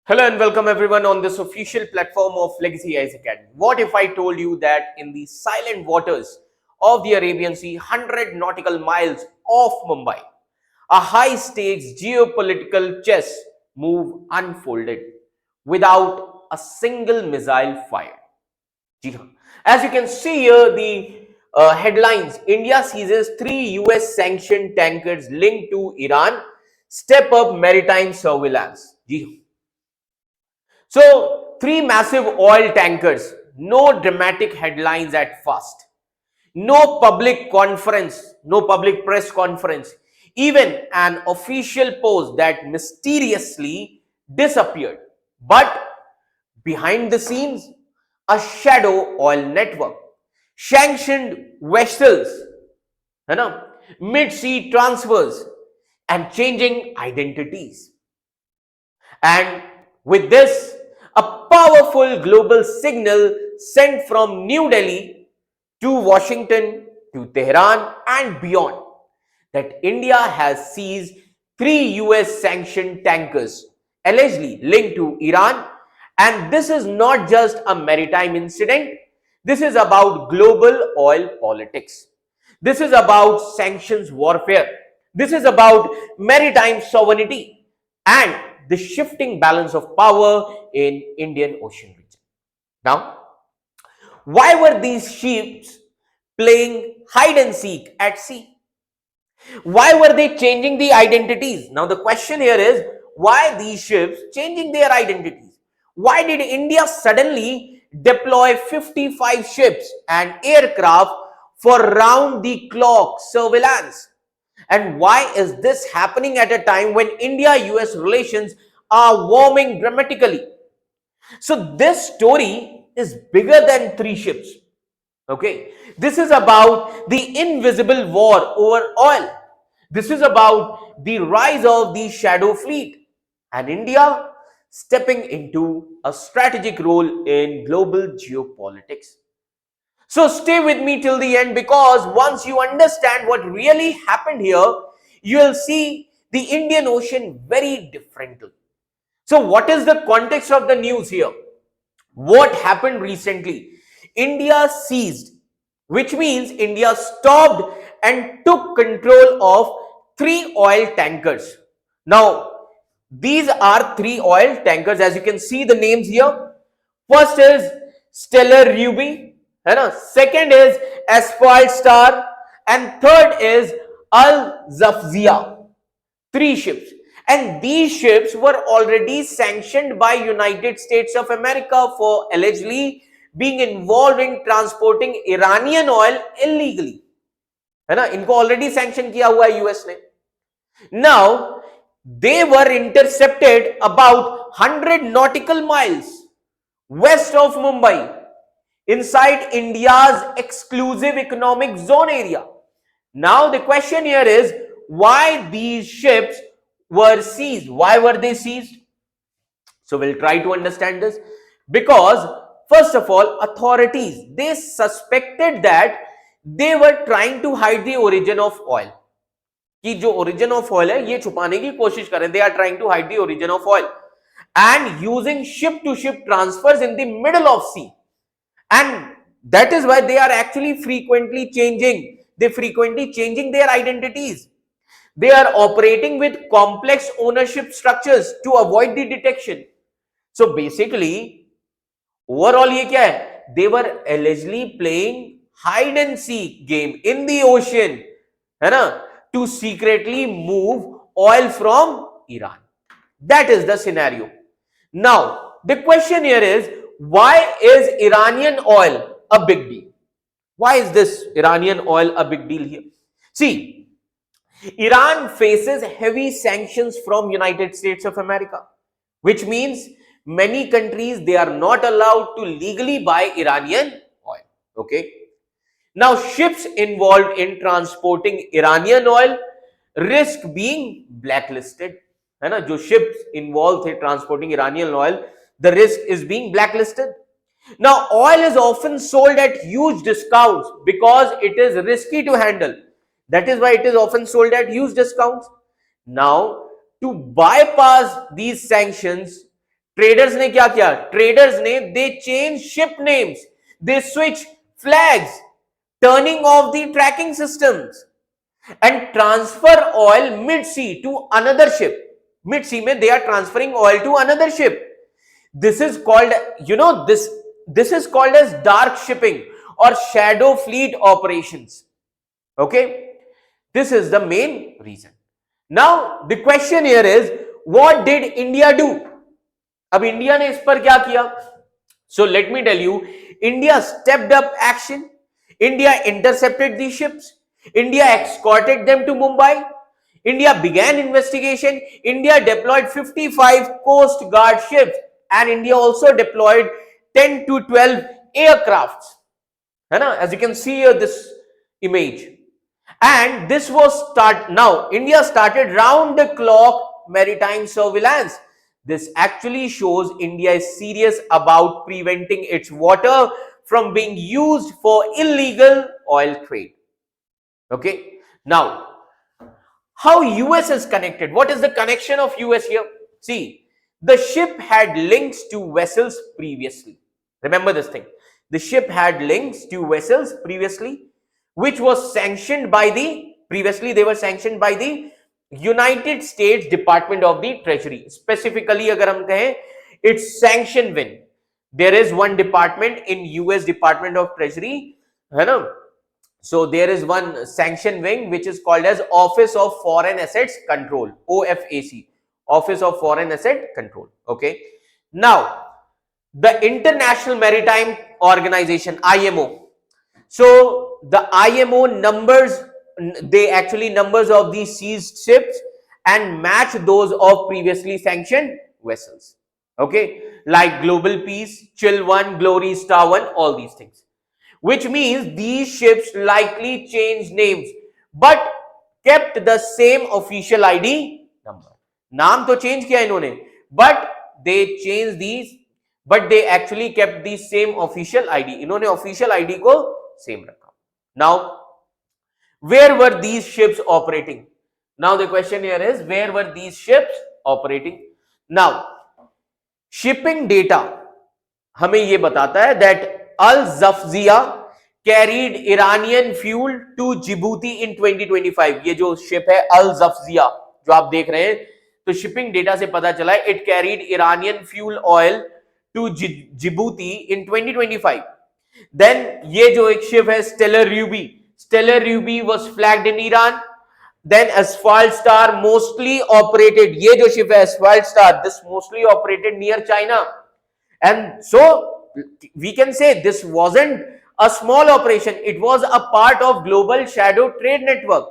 Hello and welcome everyone on this official platform of Legacy Eyes Academy. What if I told you that in the silent waters of the Arabian Sea, 100 nautical miles off Mumbai, a high stakes geopolitical chess move unfolded without a single missile fired? Ji haan. As you can see here, the headlines: India seizes 3 US-sanctioned tankers linked to Iran, step up maritime surveillance. Ji haan. So, 3 massive oil tankers, no dramatic headlines at first, no public conference, no public press conference, even an official post that mysteriously disappeared. But behind the scenes, a shadow oil network, sanctioned vessels, mid-sea transfers, and changing identities. And with this, a powerful global signal sent from New Delhi to Washington to Tehran and beyond that India has seized 3 US-sanctioned tankers allegedly linked to Iran. And this is not just a maritime incident, this is about global oil politics. This is about sanctions warfare. This is about maritime sovereignty and the shifting balance of power in Indian Ocean region. Now, why were these ships playing hide and seek at sea? Why were they changing the identities? Now, the question here is, why these ships changing their identities? Why did India suddenly deploy 55 ships and aircraft for round-the-clock surveillance? And why is this happening at a time when India-US relations are warming dramatically? So this story is bigger than 3 ships. Okay, this is about the invisible war over oil. This is about the rise of the shadow fleet and India stepping into a strategic role in global geopolitics. So stay with me till the end, because once you understand what really happened here, you will see the Indian Ocean very differently. So what is the context of the news here? What happened recently? India seized, which means India stopped and took control of 3 oil tankers. Now, these are 3 oil tankers, as you can see the names here. First is Stellar Ruby, second is Asphalt Star, and third is Al Jafzia. 3 ships, and these ships were already sanctioned by United States of America for allegedly being involved in transporting Iranian oil illegally. है ना, इनको already sanctioned किया हुआ है US ने. Now they were intercepted about 100 nautical miles west of Mumbai, inside India's exclusive economic zone area. Now the question here is, why these ships were seized? Why were they seized? So we'll try to understand this. Because first of all, authorities, they suspected that they were trying to hide the origin of oil. कि जो origin of oil है ये छुपाने की कोशिश कर रहे हैं. They are trying to hide the origin of oil and using ship to ship transfers in the middle of sea. And that is why they are actually frequently changing their identities. They are operating with complex ownership structures to avoid the detection. So basically, overall ये क्या है? They were allegedly playing hide and seek game in the ocean, है ना, to secretly move oil from Iran. That is the scenario. Now, the question here is, why is Iranian oil a big deal? Why is this Iranian oil a big deal here? See, Iran faces heavy sanctions from United States of America, which means many countries, they are not allowed to legally buy Iranian oil. Okay. Now, ships involved in transporting Iranian oil risk being blacklisted. है ना, जो ships involved in transporting Iranian oil, the risk is being blacklisted. Now, oil is often sold at huge discounts because it is risky to handle. That is why it is often sold at huge discounts. Now, to bypass these sanctions, traders ने क्या किया? Traders ने they change ship names, they switch flags, turning off the tracking systems and transfer oil mid sea to another ship. Mid sea mein they are transferring oil to another ship. This is called, this is called as dark shipping or shadow fleet operations. Okay, this is the main reason. Now the question here is, what did India do? अब India ने इस पर क्या किया? So let me tell you, India stepped up action. India intercepted these ships. India escorted them to Mumbai. India began investigation. India deployed 55 Coast Guard ships, and India also deployed 10 to 12 aircrafts. As you can see here, this image. And this was now India started round the clock maritime surveillance. This actually shows India is serious about preventing its water from being used for illegal oil trade. Okay, now how US is connected? What is the connection of US here? See, the ship had links to vessels previously. Remember this thing, the ship had links to vessels previously, which was sanctioned by the, previously they were sanctioned by the United States Department of the Treasury. Specifically agar hum kahe, it's sanctioned when there is one department in US Department of Treasury, hai na. So there is one sanction wing which is called as Office of Foreign Assets Control, OFAC, Office of Foreign Asset Control. Okay, now the International Maritime Organization, IMO. So the IMO numbers, they actually numbers of these seized ships and match those of previously sanctioned vessels. Okay, like Global Peace, Chill 1, Glory, Star 1, all these things. Which means these ships likely changed names but kept the same official ID number. नाम तो change किया इन्होंने, but they changed these, but they actually kept the same official ID. इन्होंने official ID को same रखा. Now, where were these ships operating? Now the question here is, where were these ships operating? Now, shipping data हमें ये बताता है that Al-Jafzia carried Iranian fuel to Djibouti in 2025. ये जो ship है Al-Jafzia जो आप देख रहे हैं, तो शिपिंग डेटा से पता चला है it carried Iranian fuel oil to Djibouti in 2025. Then ये जो एक शिप है Stellar Ruby was flagged in Iran. Then Asphalt Star mostly operated, ये जो शिप है Asphalt Star, this mostly operated near China. And so we can say this wasn't a small operation, it was a part of global shadow trade network.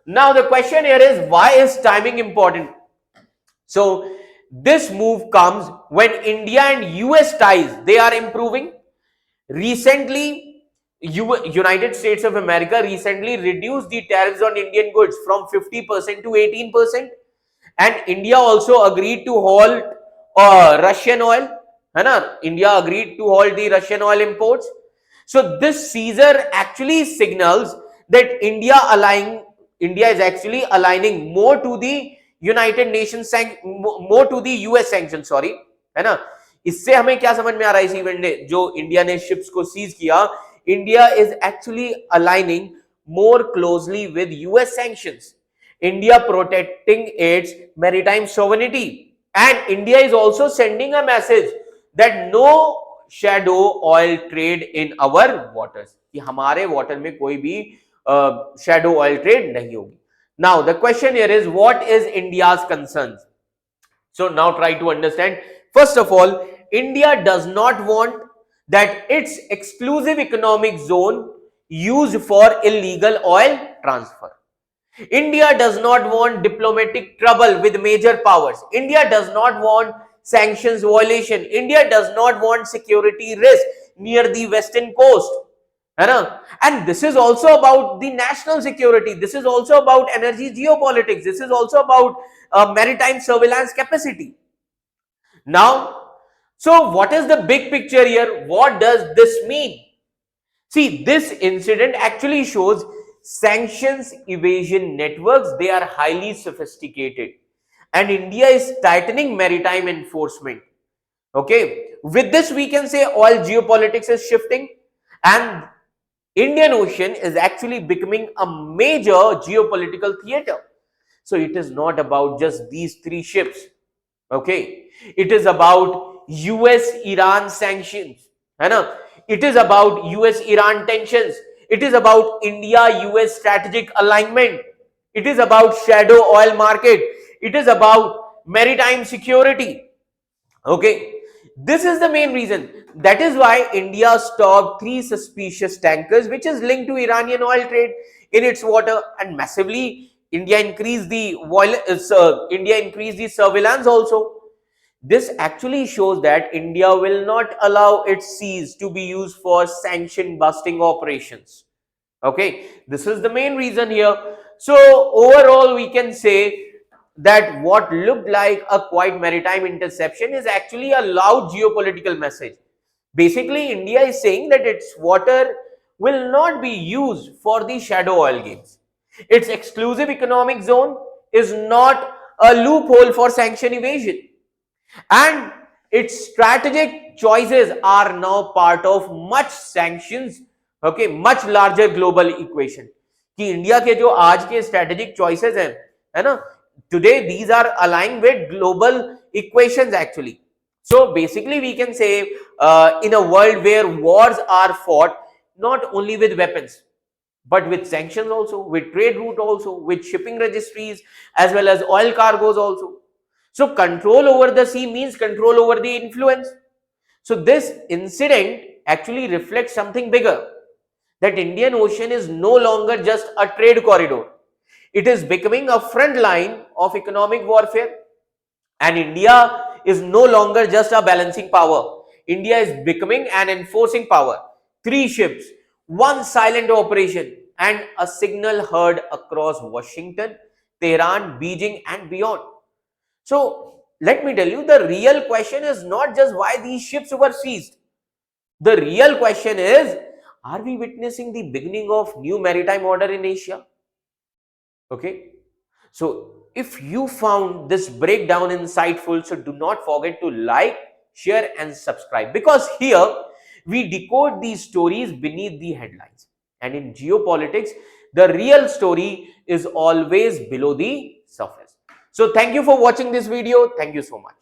Now the question here is, why is timing important? So this move comes when India and US ties, they are improving. Recently, United States of America recently reduced the tariffs on Indian goods from 50% to 18%, and India also agreed to halt Russian oil. India agreed to halt the Russian oil imports. So this seizure actually signals that India is actually aligning more to the United Nations more to the US sanctions. Sorry, है ना? इससे हमें क्या समझ में आ रहा है इस इवेंट ने, जो इंडिया ने शिप्स को सीज किया, India is actually aligning more closely with US sanctions. India protecting its maritime sovereignty, and India is also sending a message that no shadow oil trade in our waters, कि हमारे water में कोई भी shadow oil trade नहीं होगी. Now the question here is, what is India's concerns? So now try to understand. First of all, India does not want that its exclusive economic zone used for illegal oil transfer. India does not want diplomatic trouble with major powers. India does not want sanctions violation. India does not want security risk near the western coast. And this is also about the national security. This is also about energy geopolitics. This is also about maritime surveillance capacity. Now, so what is the big picture here? What does this mean? See, this incident actually shows sanctions evasion networks, they are highly sophisticated and India is tightening maritime enforcement. Okay, with this we can say all geopolitics is shifting, and Indian Ocean is actually becoming a major geopolitical theater. So it is not about just these three ships. Okay, it is about US-Iran sanctions, है ना? It is about US-Iran tensions. It is about India-US strategic alignment. It is about shadow oil market. It is about maritime security. Okay, this is the main reason. That is why India stopped three suspicious tankers, which is linked to Iranian oil trade in its water, and massively India increased the surveillance also. This actually shows that India will not allow its seas to be used for sanction busting operations. Okay, this is the main reason here. So overall we can say that what looked like a quiet maritime interception is actually a loud geopolitical message. Basically, India is saying that its water will not be used for the shadow oil games. Its exclusive economic zone is not a loophole for sanction evasion, and its strategic choices are now part of much sanctions, okay, much larger global equation. कि India के जो आज के strategic choices हैं, है ना, today these are aligned with global equations actually. So basically we can say in a world where wars are fought not only with weapons but with sanctions also, with trade route also, with shipping registries as well as oil cargoes also. So control over the sea means control over the influence. So this incident actually reflects something bigger, that Indian Ocean is no longer just a trade corridor. It is becoming a front line of economic warfare, and India is no longer just a balancing power. India is becoming an enforcing power. Three ships, one silent operation, and a signal heard across Washington, Tehran, Beijing, and beyond. So let me tell you, the real question is not just why these ships were seized. The real question is, are we witnessing the beginning of new maritime order in Asia? Okay. So if you found this breakdown insightful, so do not forget to like, share and subscribe, because here we decode these stories beneath the headlines. And in geopolitics, the real story is always below the surface. So thank you for watching this video. Thank you so much.